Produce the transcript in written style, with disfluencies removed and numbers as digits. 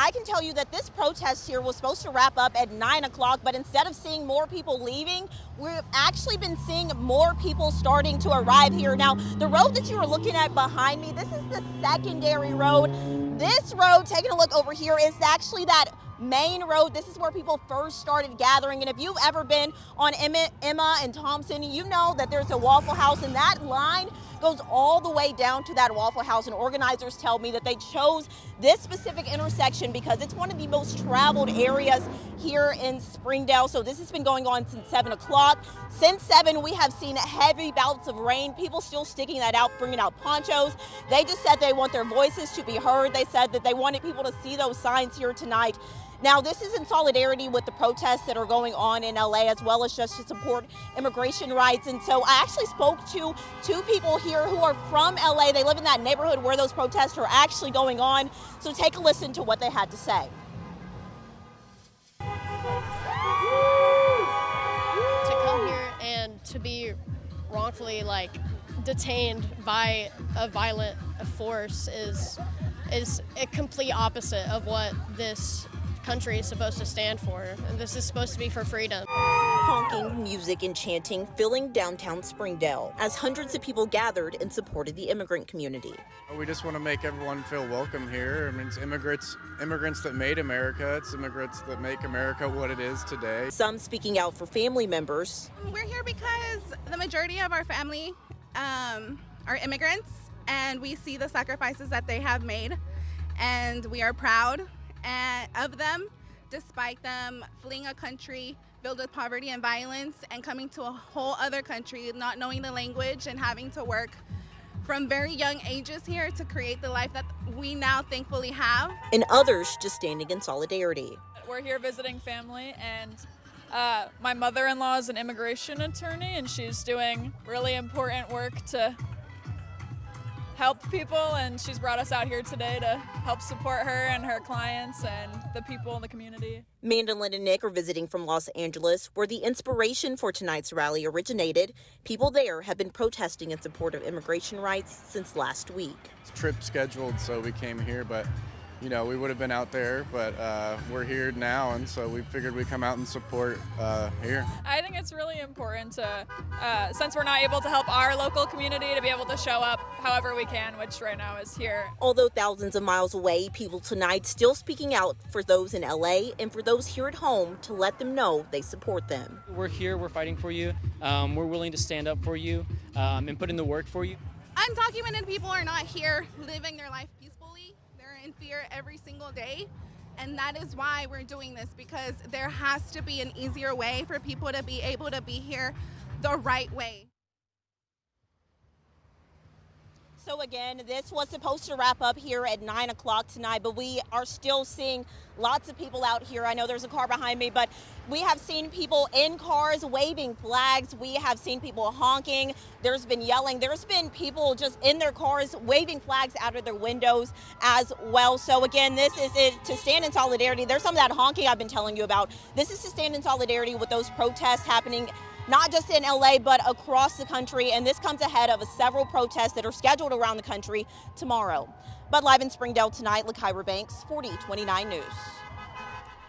I can tell you that this protest here was supposed to wrap up at 9 o'clock, but instead of seeing more people leaving, we've actually been seeing more people starting to arrive here. Now, the road that you are looking at behind me, this is the secondary road. This road, taking a look over here, is actually that main road. This is where people first started gathering, and if you've ever been on Emma and Thompson, you know that there's a Waffle House, and that line goes all the way down to that Waffle House, and organizers tell me that they chose this specific intersection because it's one of the most traveled areas here in Springdale. So this has been going on since 7 o'clock. Since 7, we have seen heavy bouts of rain, people still sticking that out, bringing out ponchos. They just said they want their voices to be heard. They said that they wanted people to see those signs here tonight. Now, this is in solidarity with the protests that are going on in LA, as well as just to support immigration rights. And so I actually spoke to two people here who are from LA. They live in that neighborhood where those protests are actually going on. So take a listen to what they had to say. To come here and to be wrongfully detained by a violent force is a complete opposite of what this country is supposed to stand for. And this is supposed to be for freedom. Honking, music, and chanting filling downtown Springdale as hundreds of people gathered and supported the immigrant community. We just want to make everyone feel welcome here. I mean, it's immigrants that made America. It's immigrants that make America what it is today. Some speaking out for family members. We're here because the majority of our family are immigrants, and we see the sacrifices that they have made, and we are proud of them, despite them fleeing a country filled with poverty and violence and coming to a whole other country, not knowing the language and having to work from very young ages here to create the life that we now thankfully have. And others just standing in solidarity. We're here visiting family, and my mother-in-law is an immigration attorney, and she's doing really important work to help people, and she's brought us out here today to help support her and her clients and the people in the community. Mandolin and Nick are visiting from Los Angeles, where the inspiration for tonight's rally originated. People there have been protesting in support of immigration rights since last week. It's trip scheduled, so we came here, but we would have been out there, but we're here now, and so we figured we'd come out and support here. I think it's really important to, since we're not able to help our local community, to be able to show up however we can, which right now is here. Although thousands of miles away, people tonight still speaking out for those in LA and for those here at home to let them know they support them. We're here, we're fighting for you, we're willing to stand up for you and put in the work for you. Undocumented people are not here living their life peacefully. They're in fear every single day, and that is why we're doing this, because there has to be an easier way for people to be able to be here the right way. So again, this was supposed to wrap up here at 9 o'clock tonight, but we are still seeing lots of people out here. I know there's a car behind me, but we have seen people in cars waving flags. We have seen people honking. There's been yelling. There's been people just in their cars waving flags out of their windows as well. So again, this is it to stand in solidarity. There's some of that honking I've been telling you about. This is to stand in solidarity with those protests happening not just in LA, but across the country. And this comes ahead of several protests that are scheduled around the country tomorrow. But live in Springdale tonight, LaKyra Banks, 4029 News.